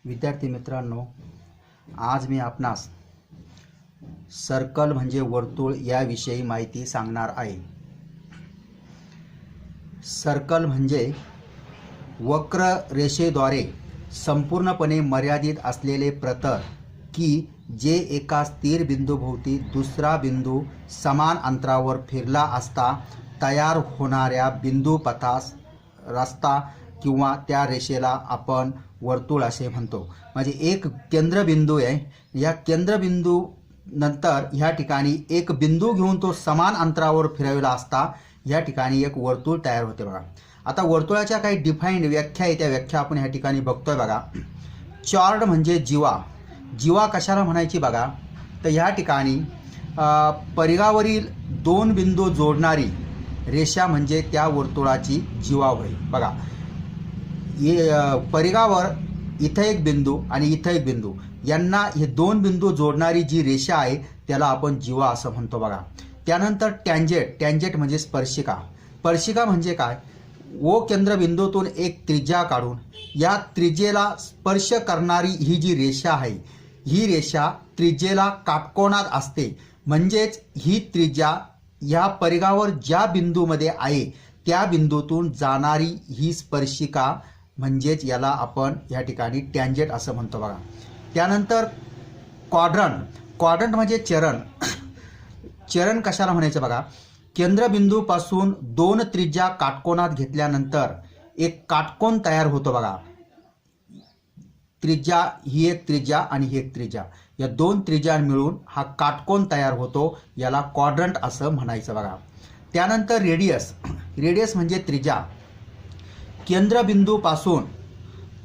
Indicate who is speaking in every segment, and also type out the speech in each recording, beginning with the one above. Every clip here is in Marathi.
Speaker 1: विद्यार्थी मित्रांनो, आज मी आपणास सर्कल म्हणजे वर्तुळ याविषयी माहिती सांगणार आहे। सर्कल म्हणजे वक्र रेषेद्वारे संपूर्णपणे मर्यादित असलेले प्रतल की जे एका स्थिर बिंदूभोवती दुसरा बिंदू समान अंतरावर फिरला असता तयार होणाऱ्या बिंदूपथास रस्ता किंवा त्या रेषेला आपण वर्तुळ असे म्हणतो। म्हणजे एक केंद्रबिंदू आहे, या केंद्रबिंदू नंतर ह्या ठिकाणी एक बिंदू घेऊन तो समान अंतरावर फिरवला असता या ठिकाणी एक वर्तुळ तयार होते। बघा, आता वर्तुळाच्या काही डिफाईन्ड व्याख्या आहे, त्या व्याख्या आपण ह्या ठिकाणी बघतोय। बघा, चॉर्ड म्हणजे जीवा, जीवा कशाला म्हणायची बघा, तर ह्या ठिकाणी परिघावरील दोन बिंदू जोडणारी रेषा म्हणजे त्या वर्तुळाची जीवा होय। बघा, परिघावर इथं एक बिंदू आणि इथं एक बिंदू, यांना हे दोन बिंदू जोडणारी जी रेषा आहे त्याला आपण जीवा असं म्हणतो। बघा, त्यानंतर टँजेंट, टँजेंट म्हणजे स्पर्शिका, स्पर्शिका म्हणजे काय, ओ केंद्रबिंदूतून एक त्रिज्या काढून या त्रिज्येला स्पर्श करणारी ही जी रेषा आहे, ही रेषा त्रिज्येला काटकोनात असते। म्हणजेच ही त्रिज्या या परिघावर ज्या बिंदूमध्ये आहे त्या बिंदूतून जाणारी ही स्पर्शिका म्हणजेच याला आपण या ठिकाणी टँजेंट असं म्हणतो। बघा, त्यानंतर क्वाड्रंट, क्वाड्रंट म्हणजे चरण, चरण कशाला म्हणायचं बघा, केंद्रबिंदूपासून दोन त्रिज्या काटकोनात घेतल्यानंतर एक काटकोन तयार होतो। बघा, त्रिज्या ही एक त्रिज्या आणि ही एक त्रिज्या, या दोन त्रिज्या मिळून हा काटकोन तयार होतो, याला क्वाड्रंट असं म्हणायचं। बघा, त्यानंतर रेडियस, रेडियस म्हणजे त्रिज्या, केंद्रबिंदूपासून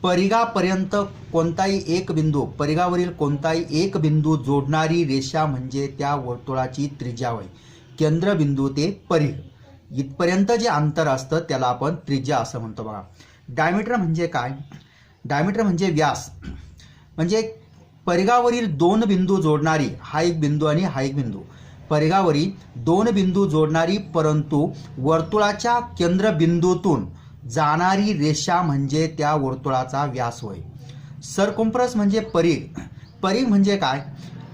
Speaker 1: परिघापर्यंत कोणताही एक बिंदू, परिघावरील कोणताही एक बिंदू जोडणारी रेषा म्हणजे त्या वर्तुळाची त्रिज्या होय। केंद्रबिंदू ते परिघ इथपर्यंत जे अंतर असतं त्याला आपण त्रिज्या असं म्हणतो। बघा, डायमीटर म्हणजे काय, डायमीटर म्हणजे व्यास, म्हणजे परिघावरील दोन बिंदू जोडणारी, हा एक बिंदू आणि हा एक बिंदू, परिघावरील दोन बिंदू जोडणारी परंतु वर्तुळाच्या केंद्रबिंदूतून जाणारी रेषा म्हणजे त्या वर्तुळाचा व्यास होय। सर्कम्फरन्स म्हणजे परिघ, परिघ म्हणजे काय,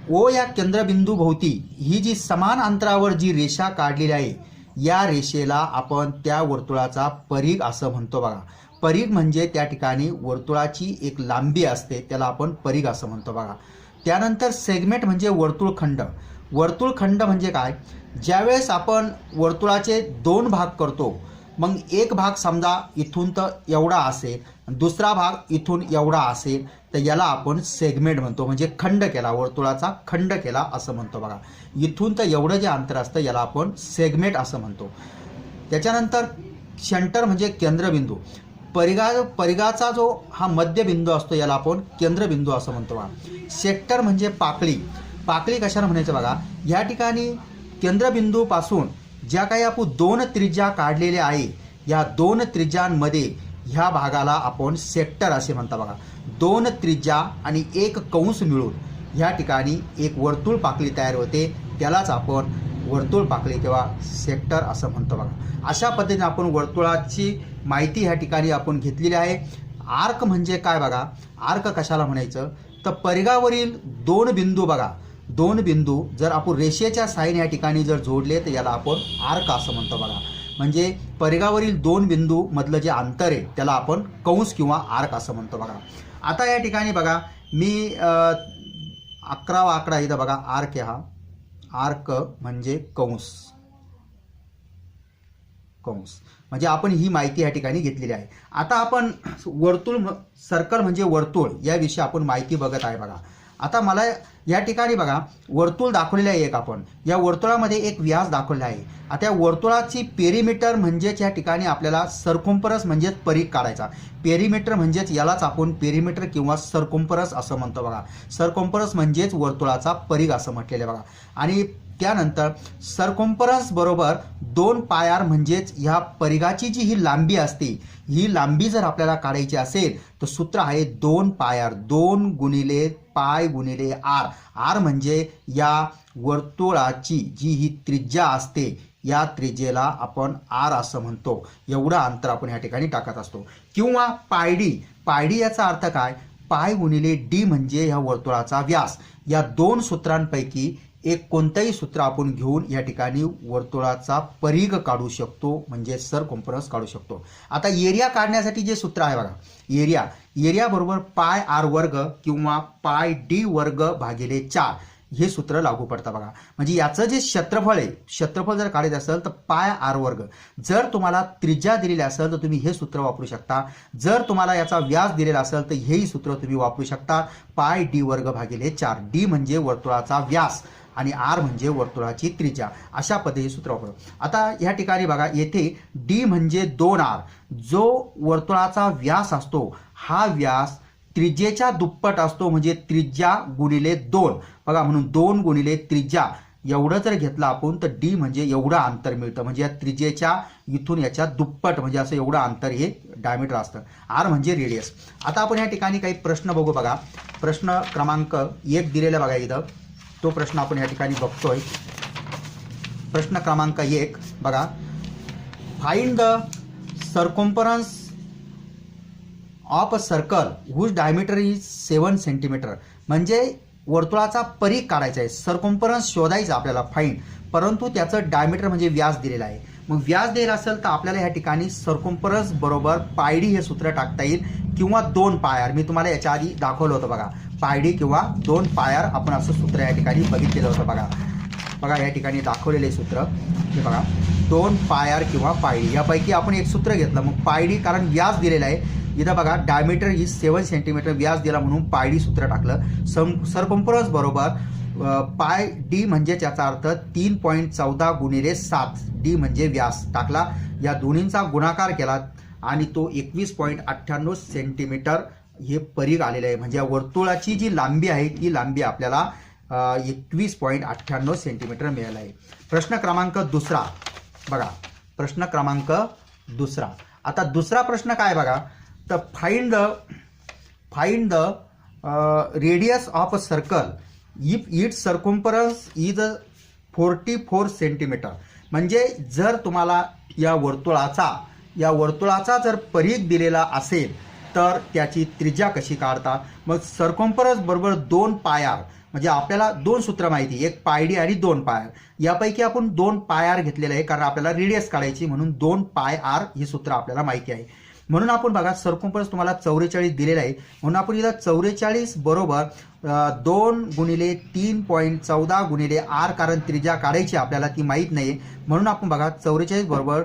Speaker 1: ओ या केंद्रबिंदू भोवती ही जी समान अंतरावर जी रेषा काढलेली आहे या रेषेला आपण त्या वर्तुळाचा परिघ असं म्हणतो। बघा, परिघ म्हणजे त्या ठिकाणी वर्तुळाची एक लांबी असते त्याला आपण परिघ असं म्हणतो। बघा, त्यानंतर सेगमेंट म्हणजे वर्तुळखंड, वर्तुळखंड म्हणजे काय, ज्यावेळेस आपण वर्तुळाचे दोन भाग करतो, मग एक भाग समजा इथून तर एवढा असेल, दुसरा भाग इथून एवढा असेल, तर याला आपण सेगमेंट म्हणतो, म्हणजे खंड केला, वर्तुळाचा खंड केला असं म्हणतो। बघा, इथून तर एवढं जे अंतर असतं याला आपण सेगमेंट असं म्हणतो। त्याच्यानंतर सेंटर म्हणजे केंद्रबिंदू, परिघाचा जो हा मध्यबिंदू असतो याला आपण केंद्रबिंदू असं म्हणतो। बघा, सेक्टर म्हणजे पाकळी, पाकळी कशाला म्हणायचं बघा, या ठिकाणी केंद्रबिंदूपासून ज्या काही आपण दोन त्रिज्या काढलेल्या आहे या दोन त्रिज्यांमध्ये ह्या भागाला आपण सेक्टर असे म्हणतो। बघा, दोन त्रिज्या आणि एक कंस मिळून ह्या ठिकाणी एक वर्तुळ पाकळी तयार होते, त्यालाच आपण वर्तुळ पाकळी किंवा सेक्टर असं म्हणतो। बघा, अशा पद्धतीने आपण वर्तुळाची माहिती ह्या ठिकाणी आपण घेतलेली आहे। आर्क म्हणजे काय बघा, आर्क कशाला म्हणायचं, तर परिघावरील दोन बिंदू, बघा दोन बिंदू जर आपण रेषेच्या साहाय्याने या ठिकाणी जर जोडले तर याला आपण आर्क असं म्हणतो। बघा, म्हणजे परिघावरील दोन बिंदू मधलं जे अंतर आहे त्याला आपण कंस किंवा आर्क असं म्हणतो। बघा, आता या ठिकाणी बघा मी 11वा आकडा इथं बघा, आर्क आहे, हा आर्क म्हणजे कंस, कंस म्हणजे आपण ही माहिती या ठिकाणी घेतलेली आहे। आता आपण वर्तुळ, सर्कल म्हणजे वर्तुळ याविषयी आपण माहिती बघत आहे। बघा, आता मला या ठिकाणी बघा वर्तुळ दाखवलेलं आहे एक, आपण या वर्तुळामध्ये एक व्यास दाखवलेला आहे। आता या वर्तुळाची पेरिमीटर म्हणजेच या ठिकाणी आपल्याला सर्कम्फरन्स म्हणजेच परिघ काढायचा, पेरिमीटर म्हणजेच यालाच आपण पेरिमीटर किंवा सर्कम्फरन्स असं म्हणतो। बघा, सर्कम्फरन्स म्हणजेच वर्तुळाचा परिघ असं म्हटलेलं आहे। बघा, आणि त्यानंतर सर्कम्फरन्स बरोबर 2 पायार म्हणजेच ह्या परिघाची जी ही लांबी असते ही लांबी जर आपल्याला काढायची असेल तर सूत्र आहे 2 पायार, 2 गुणिले पाय गुणिले आर, आर म्हणजे या वर्तुळाची जी ही त्रिज्या असते या त्रिज्येला आपण आर असं म्हणतो। एवढं अंतर आपण या ठिकाणी टाकत असतो। किंवा पायडी, पायडी याचा अर्थ काय, पाय गुणिले डी म्हणजे ह्या वर्तुळाचा व्यास. या दोन सूत्रांपैकी एक कोणतंही सूत्र आपण घेऊन या ठिकाणी वर्तुळाचा परिघ काढू शकतो, म्हणजे सरकम्फरन्स काढू शकतो. आता एरिया काढण्यासाठी जे सूत्र आहे बघा, एरिया बरोबर पाय आर वर्ग किंवा पाय डी वर्ग भागिले 4 हे सूत्र लागू पडतं बघा. म्हणजे याचं जे क्षेत्रफळ आहे, क्षेत्रफळ जर काढायचं असेल तर पाय आर वर्ग. जर तुम्हाला त्रिज्या दिलेली असेल तर तुम्ही हे सूत्र वापरू शकता. जर तुम्हाला याचा व्यास दिलेला असेल तर हेही सूत्र तुम्ही वापरू शकता, पाय डी वर्ग भागिले 4. डी म्हणजे वर्तुळाचा व्यास आणि आर म्हणजे वर्तुळाची त्रिज्या. अशा पद्धतीचे सूत्र वापरू. आता या ठिकाणी बघा, येथे डी म्हणजे 2r. जो वर्तुळाचा व्यास असतो हा व्यास त्रिज्येच्या दुप्पट असतो, म्हणजे त्रिज्या गुणिले 2 बघा. म्हणून 2 गुणिले त्रिज्या एवढं जर घेतलं आपण तर डी म्हणजे एवढं अंतर मिळतं, म्हणजे या त्रिज्येच्या इथून याच्या दुप्पट, म्हणजे असं एवढं अंतर हे डायमीटर असतं. आर म्हणजे रेडियस. आता आपण या ठिकाणी काही प्रश्न बघू बघा. प्रश्न क्रमांक 1 दिलेला बघा इथं, तो प्रश्न आपण या ठिकाणी बघतोय. प्रश्न क्रमांक 1 बघा, find the circumference of a circle whose diameter is 7 centimetre. म्हणजे वर्तुळाचा परिघ काढायचा आहे, सर्कम्फरन्स शोधायचा आपल्याला फाइंड, परंतु त्याचं डायमीटर म्हणजे व्यास दिलेला आहे. मग व्यास दिलेला असेल तर आपल्याला या ठिकाणी सर्कम्फरन्स बरोबर पायडी हे सूत्र टाकता येईल किंवा 2 पायर. मी तुम्हाला याच्या आधी दाखवलं होतं बघा, पायडी किंवा 2 पायर आपण असं सूत्र या ठिकाणी बघितलेलं होतं बघा. बघा या ठिकाणी दाखवलेले सूत्र हे बघा, 2 पायर किंवा पायडी यापैकी आपण एक सूत्र घेतलं. मग पायडी कारण व्यास दिलेला आहे इथं बघा, डायमीटर ही 7 सेंटीमीटर, व्यास दिला म्हणून पायडी सूत्र टाकलं. सर्कम्फरन्स बरोबर पाय डी म्हणजे त्याचा अर्थ 3.14 गुणिले 7. डी म्हणजे व्यास टाकला, या दोन्हींचा गुणाकार केला आणि तो 21.98 सेंटीमीटर हे परिघ आलेलं आहे. म्हणजे या वर्तुळाची जी लांबी आहे ती लांबी आपल्याला 21.98 सेंटीमीटर मिळालं आहे. प्रश्न क्रमांक 2 बघा, प्रश्न क्रमांक 2. आता दुसरा प्रश्न काय बघा, तर find the radius of a circle if it's circumference is 44 centimetre. म्हणजे जर तुम्हाला या वर्तुळाचा जर परिघ दिलेला असेल तर त्याची त्रिज्या कशी काढता. मग सर्कम्फरन्स बरोबर 2 पायर, म्हणजे आपल्याला 2 सूत्र माहिती, एक पायडी आणि 2 पायर. यापैकी आपण 2 पायर घेतलेले आहे कारण आपल्याला रेडियस काढायची, म्हणून 2 पाय आर हे सूत्र आपल्याला माहिती आहे. म्हणून आपण बघा, सर्कम्फरन्स तुम्हाला 44 दिलेला आहे, म्हणून आपण इथं 44 बरोबर 2 गुणिले 3.14 गुणिले आर, कारण त्रिज्या काढायची आपल्याला ती माहीत नाही. म्हणून आपण बघा 44 बरोबर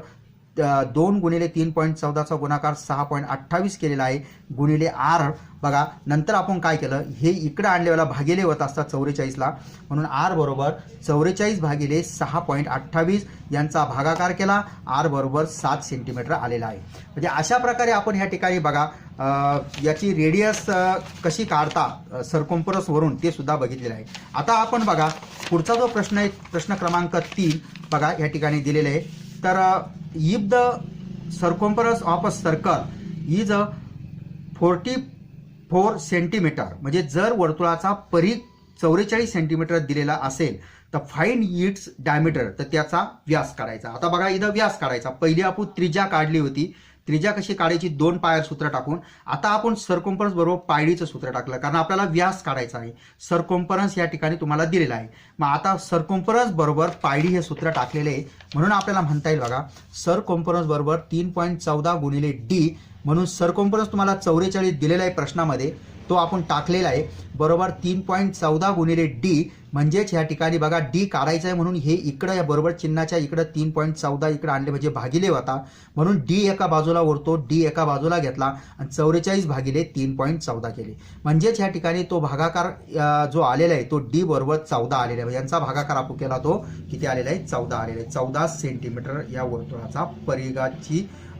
Speaker 1: 2 गुणिले 3.14चा गुणाकार 6.28 केलेला आहे गुणिले आर. बघा नंतर आपण काय केलं, हे इकडे आणलेला भागिले होत असतात 44ला, म्हणून आर बरोबर 44 भागिले 6.28 यांचा भागाकार केला, आर बरोबर 7 सेंटीमीटर आलेला आहे. म्हणजे अशा प्रकारे आपण ह्या ठिकाणी बघा याची रेडियस कशी काढता सर्कम्फरन्सवरून ते सुद्धा बघितलेलं आहे. आता आपण बघा पुढचा जो प्रश्न आहे, प्रश्न क्रमांक 3 बघा या ठिकाणी दिलेले आहे. तर if the circumference of a circle is 44 centimetre, म्हणजे जर वर्तुळाचा परिघ 44 सेंटीमीटर दिलेला असेल तर फाइंड इट्स डायमीटर, तर त्याचा व्यास काढायचा. आता बघा इथं व्यास काढायचा, पहिली आपण त्रिज्या काढली होती, त्रिज्या कशी काढायची 2 पायर सूत्र टाकून. आता आपण सर्कम्फरन्स बरोबर पायडीचं सूत्र टाकलं कारण आपल्याला व्यास काढायचा आहे. सर्कम्फरन्स या ठिकाणी तुम्हाला दिलेला आहे, मग आता सर्कम्फरन्स बरोबर पायडी हे सूत्र टाकलेले आहे, म्हणून आपल्याला म्हणता येईल बघा सर्कम्फरन्स बरोबर 3.14 गुणिले डी. म्हणून सर्कम्फरन्स तुम्हाला 44 दिलेला आहे प्रश्नामध्ये, तो आपण टाकलेला आहे बरोबर 3.14 गुणिले डी. म्हणजेच या ठिकाणी बघा डी काढायचा आहे, म्हणून हे इकडं या बरोबर चिन्हाच्या इकडं 3.14 इकडे आणले म्हणजे भागिले होता, म्हणून डी एका बाजूला उरतो, डी एका बाजूला घेतला आणि 44 भागिले 3.14 केले. म्हणजेच या ठिकाणी तो भागाकार जो आलेला आहे तो डी बरोबर 14 आलेला आहे. यांचा भागाकार आपण केला तो किती आलेला आहे, 14 आलेला आहे. 14 सेंटीमीटर या वर्तुळाचा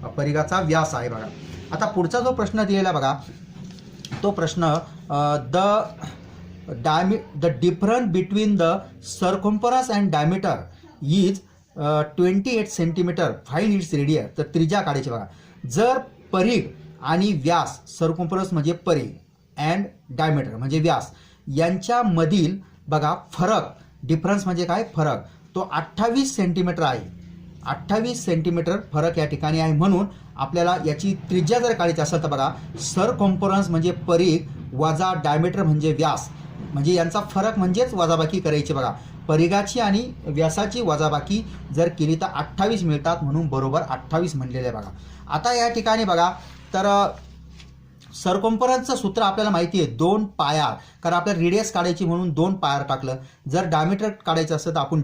Speaker 1: परिघाचा व्यास आहे बघा. आता पुढचा जो प्रश्न दिलेला बघा, तो प्रश्न the difference between the circumference and diameter is 28 centimetre, find its radius. तर त्रिज्या काढायची बघा. जर परिघ आणि व्यास, सर्कम्फरन्स म्हणजे परिघ अँड डायमीटर म्हणजे व्यास, यांच्यामधील बघा फरक, डिफरन्स म्हणजे काय फरक, तो 28 सेंटीमीटर आहे. 28 सेंटीमीटर फरक या ठिकाणी आहे. म्हणून आपल्याला याची त्रिज्या जर काढायची असेल तर बघा सर्कम्फरन्स म्हणजे परिघ वजा डायमीटर म्हणजे व्यास, म्हणजे यांचा फरक म्हणजेच वजाबाकी करायची बघा. परिघाची आणि व्यासाची वजाबाकी जर केली तर 28 मिळतात, म्हणून बरोबर 28 म्हणलेलं आहे बघा. आता या ठिकाणी बघा तर सरकॉम्फरन्सचं सूत्र आपल्याला माहिती आहे 2 पाय, कारण आपल्याला रेडियस काढायची म्हणून 2 पाय टाकलं. जर डायमीटर काढायचं असतं तर आपण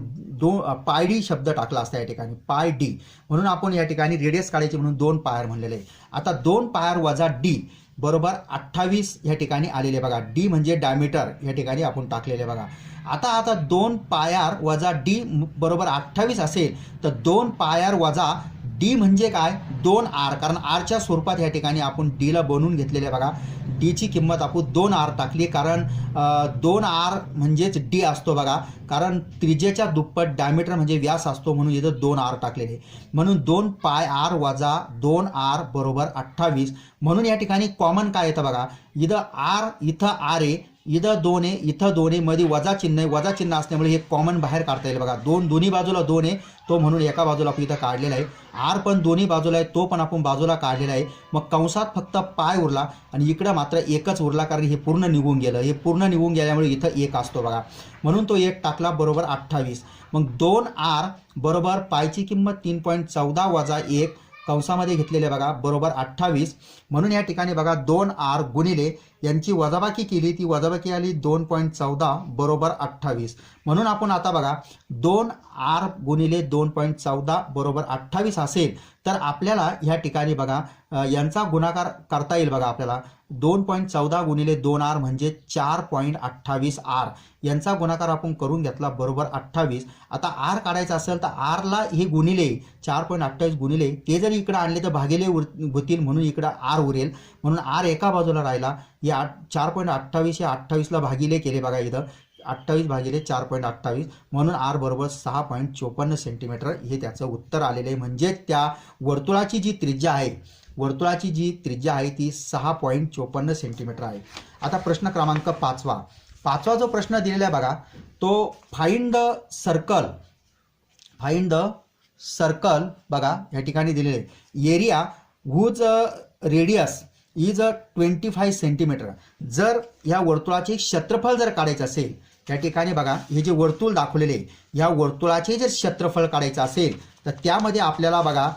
Speaker 1: पाय डी शब्द टाकला असता या ठिकाणी, पाय डी, म्हणून आपण या ठिकाणी रेडियस काढायची म्हणून 2 पाय म्हणलेले आहे. आता 2 पाय वजा डी बरोबर 28 या ठिकाणी आलेले बघा. डी म्हणजे डायमीटर या ठिकाणी आपण टाकलेले बघा. आता 2 पाय वजा डी बरोबर 28 असेल तर 2 पाय वजा डी म्हणजे काय 2R, कारण आरच्या स्वरूपात या ठिकाणी आपण डीला बनवून घेतलेले बघा. डीची किंमत आपण 2R टाकली, कारण 2R म्हणजेच डी असतो बघा, कारण त्रिज्येच्या दुप्पट डायमीटर म्हणजे व्यास असतो, म्हणून इथं 2R टाकलेले. म्हणून 2 पाय R वजा 2R बरोबर 28. म्हणून या ठिकाणी कॉमन काय येतं बघा, इथं R इथं R आहे, इथं 2 आहे, इथं 2 आहे, मध्ये वजा चिन्ह आहे. वजा चिन्ह असल्यामुळे हे कॉमन बाहेर काढता येईल बघा. दोन्ही बाजूला 2 आहे, तो म्हणून एका बाजूला आपण इथं काढलेला आहे. आर पण दोन्ही बाजूला आहे, तो पण आपण बाजूला काढलेला आहे. मग कंसात फक्त पाय उरला आणि इकडं मात्र एकच उरला, कारण हे पूर्ण निघून गेलं. हे पूर्ण निघून गेल्यामुळे इथं 1 असतो बघा, म्हणून तो 1 टाकला बरोबर 28. मग 2R बरोबर पायची किंमत 3.14 वजा 1 कंसामध्ये घेतलेले बघा बरोबर 28. म्हणून या ठिकाणी बघा 2R गुणिले यांची वजाबाकी केली, ती वजाबाकी आली 2.14 बरोबर 28. म्हणून आपण आता बघा 2R गुणिले 2.14 बरोबर 28 असेल तर आपल्याला ह्या ठिकाणी बघा यांचा गुणाकार करता येईल बघा. आपल्याला 2.14 गुणिले 2R म्हणजे 4.28R, यांचा गुणाकार आपण करून घेतला बरोबर 28. आता R काढायचा असेल तर Rला हे गुणिले 4.28 गुणिले ते जरी इकडे आणले तर भागिले होतील, म्हणून इकडं R उरेल, म्हणून R एका बाजूला राहिला. या 4.28 या 28ला भागिले केले बघा, इथं 28 भागिले 4.28, म्हणून R बरोबर 6.54 सेंटीमीटर हे त्याचं उत्तर आलेलं आहे. म्हणजे त्या वर्तुळाची जी त्रिज्या आहे ती 6.54 सेंटीमीटर आहे. आता प्रश्न क्रमांक 5वा जो प्रश्न दिलेला आहे बघा, तो फाइंड द सर्कल बघा या ठिकाणी दिलेले आहे. Area whose radius is 25 centimetre. जर या वर्तुळाचे क्षेत्रफळ जर काढायचं असेल, या ठिकाणी बघा हे जे वर्तुळ दाखवलेले आहे, या वर्तुळाचे जर क्षेत्रफळ काढायचं असेल तर त्यामध्ये आपल्याला बघा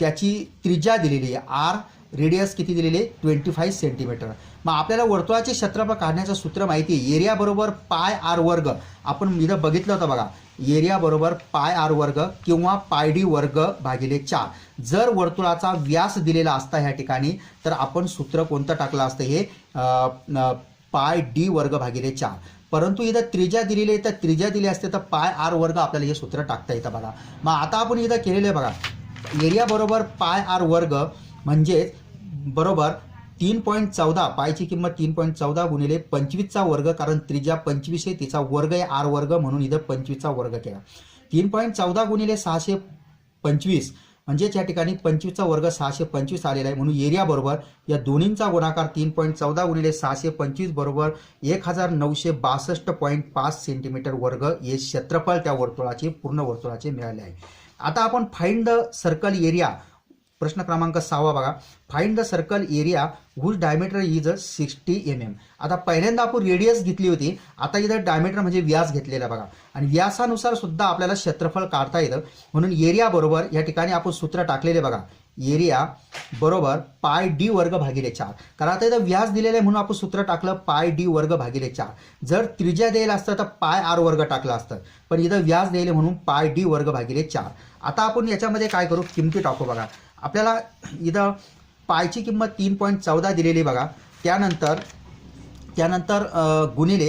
Speaker 1: त्याची त्रिज्या दिलेली आहे R, रेडियस किती दिलेली आहे 25 सेंटीमीटर. मग आपल्याला वर्तुळाचे क्षेत्रफळ काढण्याचं सूत्र माहिती आहे, एरिया बरोबर पाय R वर्ग. आपण इथं बघितलं होतं बघा, एरिया बरोबर पाय R वर्ग किंवा पाय डी वर्ग भागिले 4. जर वर्तुळाचा व्यास दिलेला असता ह्या ठिकाणी तर आपण सूत्र कोणतं टाकलं असतं, हे पाय डी वर्ग भागिले 4. परंतु इथं त्रिज्या दिलेली आहे, तर त्रिज्या दिली असते तर पाय R वर्ग आपल्याला हे सूत्र टाकता येतं बघा. मग आता आपण इथं केलेलं आहे बघा, एरिया बरोबर पाय R वर्ग म्हणजे बरोबर 3.14, पायची किंमत 3.14 गुणिले 25चा वर्ग, कारण त्रिज्या 25 आहे, तिचा वर्ग आहे R वर्ग, म्हणून इथं 25चा वर्ग केला. 3.14 गुणिले 625 म्हणजेच या ठिकाणी 25चा वर्ग 625 आलेला आहे. म्हणून एरिया बरोबर या दोन्हींचा गुणाकार 3.14 गुणिले 625 बरोबर 1962.5 सेंटीमीटर वर्ग हे क्षेत्रफळ त्या वर्तुळाचे पूर्ण वर्तुळाचे मिळाले आहे. आता आपण फाइंड द सर्कल एरिया, प्रश्न क्रमांक 6 बघा, find the circle area whose diameter is 60 mm. आता पहिल्यांदा आपण रेडियस घेतली होती, आता इथं डायमीटर म्हणजे व्यास घेतलेला बघा, आणि व्यासानुसार सुद्धा आपल्याला क्षेत्रफळ काढता येतं. म्हणून एरिया बरोबर या ठिकाणी आपण सूत्र टाकलेले बघा, एरिया बरोबर पाय डी वर्ग भागिले 4. कारण आता इथं व्यास दिलेलं आहे म्हणून आपण सूत्र टाकलं पाय डी वर्ग भागिले 4. जर त्रिज्या द्यायला असतं तर पाय R वर्ग टाकलं असतं, पण इथं व्यास द्यायला म्हणून पाय डी वर्ग भागिले 4. आता आपण याच्यामध्ये काय करू, किमती टाकू बघा. आपल्याला इथं पायची किंमत 3.14 दिलेली बघा, त्यानंतर गुणिले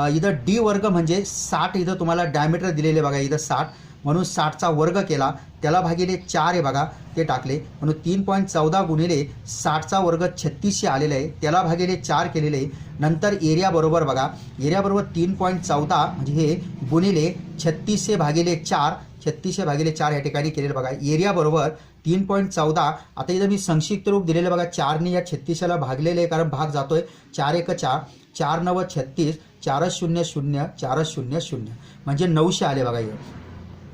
Speaker 1: इथं डी वर्ग म्हणजे 60, इथं तुम्हाला डायमीटर दिलेले बघा, इथं 60, म्हणून 60चा वर्ग केला, त्याला भागिले 4 आहे बघा, ते टाकले. म्हणून 3.14 गुणिले 60चा वर्ग 3600 आलेला आहे, त्याला भागिले 4 केलेले आहे. नंतर एरिया बरोबर बघा, एरिया बरोबर 3.14 म्हणजे हे गुणिले 3600 भागिले 4, 3600 भागिले 4 या ठिकाणी केलेलं बघा. एरिया बरोबर 3.14. आता इथं मी संक्षिप्त रूप दिलेलं बघा, 4ने या 36ला भागलेले आहे, कारण भाग जातोय. 4 1 4, 4 9 36, 4 0 0, 4 0 0 म्हणजे 900 आले बघा.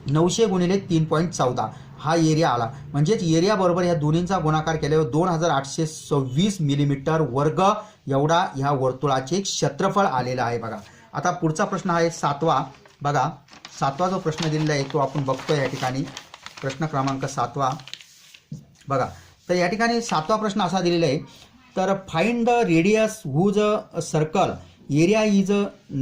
Speaker 1: 900 गुणिले 3.14 हा एरिया आला. म्हणजेच एरिया बरोबर ह्या दोन्हींचा गुणाकार केल्यावर 2826 मिलीमीटर वर्ग एवढा ह्या वर्तुळाचे क्षेत्रफळ आलेलं आहे बघा. आता पुढचा प्रश्न आहे 7वा. बघा 7वा जो प्रश्न दिलेला आहे तो आपण बघतोय या ठिकाणी. प्रश्न क्रमांक 7वा बघा. तर या ठिकाणी 7वा प्रश्न असा दिलेला आहे, तर find the radius whose circle area is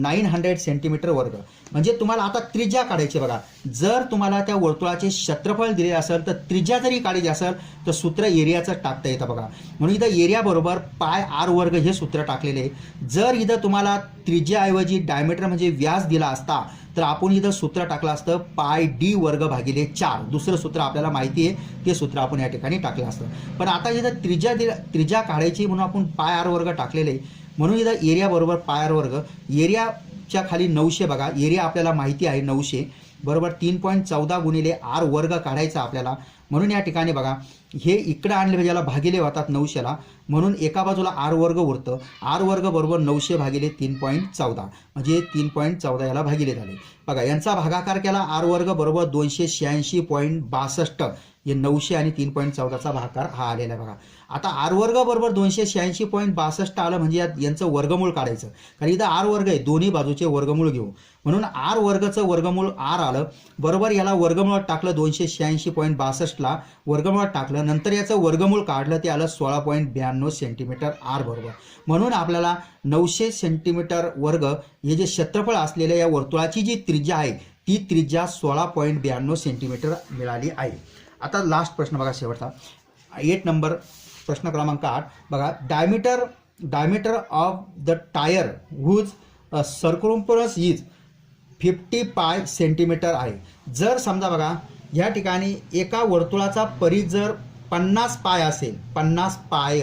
Speaker 1: 900 centimetre वर्ग. म्हणजे तुम्हाला आता त्रिज्या काढायची बघा. जर तुम्हाला त्या वर्तुळाचे क्षेत्रफळ दिले असेल तर त्रिज्या जरी काढायची असेल तर सूत्र एरियाचं टाकता येतं बघा. म्हणून इथं एरिया बरोबर पाय आर वर्ग हे सूत्र टाकलेले आहे. जर इथं तुम्हाला त्रिज्याऐवजी डायमीटर म्हणजे व्यास दिला असता तर आपण इथं सूत्र टाकलं असतं पाय डी वर्ग भागिले 4. दुसरं सूत्र आपल्याला माहिती आहे, ते सूत्र आपण या ठिकाणी टाकलं असतं. पण आता इथं त्रिज्या काढायची म्हणून आपण पाय आर वर्ग टाकलेले आहे. म्हणून इथं एरिया बरोबर पाय आर वर्ग. एरियाच्या खाली 900 बघा. एरिया आपल्याला माहिती आहे 900 बरोबर 3.14 गुणिले आर वर्ग काढायचा आपल्याला. म्हणून या ठिकाणी बघा हे इकडे आणले म्हणजे याला भागिले होतात 900ला. म्हणून एका बाजूला आर वर्ग उरतं. आर वर्ग बरोबर 900 भागिले 3.14 म्हणजे 3.14 याला भागिले झाले बघा. यांचा भागाकार केला आर वर्ग बरोबर 286.62. हे 900 आणि 3.14चा भागाकार हा आलेला आहे बघा. आता आर वर्ग बरोबर 286.62 आलं म्हणजे यांचं वर्गमूळ काढायचं. कारण इथं आर वर्ग आहे, दोन्ही बाजूचे वर्गमूळ घेऊ. म्हणून आर वर्गचं वर्गमूळ आर आलं बरोबर. याला वर्गमुळात टाकलं 286.62ला वर्गमुळात टाकलं. नंतर याचं वर्गमूळ काढलं ते आलं 16.92 सेंटीमीटर आर बरोबर. म्हणून आपल्याला 900 सेंटीमीटर वर्ग हे जे क्षेत्रफळ असलेल्या या वर्तुळाची जी त्रिज्या आहे ती त्रिज्या 16.92 सेंटीमीटर मिळाली आहे. आता लास्ट प्रश्न बघा शेवटचा 8 नंबर प्रश्न क्रमांक 8 बघा. Diameter of the tyre whose circumference is 50 pi centimetre आहे. जर समजा बघा या ठिकाणी एका वर्तुळाचा परिघ जर 50 पाय असेल, 50 पाय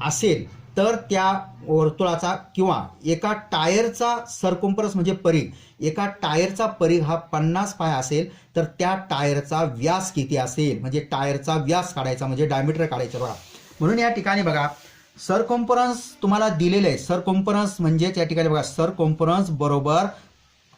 Speaker 1: असेल तर त्या वर्तुळाचा किंवा एका टायरचा सर्कम्फरन्स म्हणजे परिघ, एका टायरचा परिघ हा 50 पाय असेल तर त्या टायरचा व्यास किती असेल म्हणजे टायरचा व्यास काढायचा म्हणजे डायमीटर काढायचं बघा. म्हणून या ठिकाणी बघा सर्कम्फरन्स तुम्हाला दिलेलं आहे. सर्कम्फरन्स म्हणजे या ठिकाणी बघा सर्कम्फरन्स बरोबर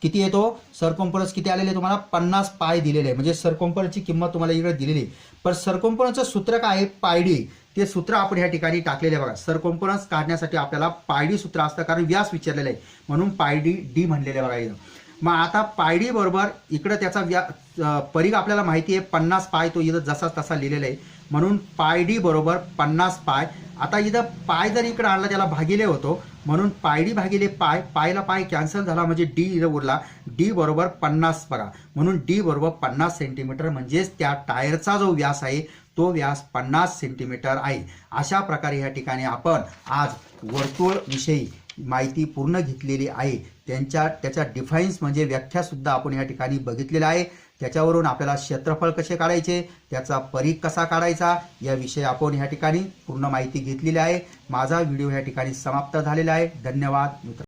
Speaker 1: किती येतो, सर्कम्फरन्स किती आलेले तुम्हाला 50 पाय दिलेले आहे. म्हणजे सर्कम्फरन्सची किंमत तुम्हाला इकडे दिलेली आहे. पण सर्कम्फरन्सचं सूत्र काय आहे पायडी, ते सूत्र आपण या ठिकाणी टाकलेले आहे बघा. सर्कम्फरन्स काढण्यासाठी आपल्याला पायडी सूत्र असतं कारण व्यास विचारलेला आहे म्हणून पायडी डी म्हणलेले बघा इथं. मग आता पायडी बरोबर इकडं त्याचा परिघ आपल्याला माहिती आहे 50 पाय, तो इथं जसा तसा लिहिलेला आहे. म्हणून पायडी बरोबर 50 पाय. आता इथं पाय जर इकडं आणला त्याला भागिले होतो म्हणून पायडी भागिले पाय, पायला पाय कॅन्सल झाला म्हणजे डी इथं उरला. डी बरोबर 50 बघा. म्हणून डी बरोबर 50 सेंटीमीटर म्हणजेच त्या टायरचा जो व्यास आहे तो व्यास 50 सेंटीमीटर आहे. अशा प्रकारे या ठिकाणी आपण आज वर्तुळ विषयी माहिती पूर्ण घेतलेली आहे. त्याच्या डिफाईन्स म्हणजे व्याख्यासुद्धा आपण या ठिकाणी बघितलेला आहे. त्याच्यावरून आपल्याला क्षेत्रफळ कसे काढायचे, त्याचा परिघ कसा काढायचा याविषयी आपण या ठिकाणी पूर्ण माहिती घेतलेली आहे. माझा व्हिडिओ या ठिकाणी समाप्त झालेला आहे. धन्यवाद मित्र.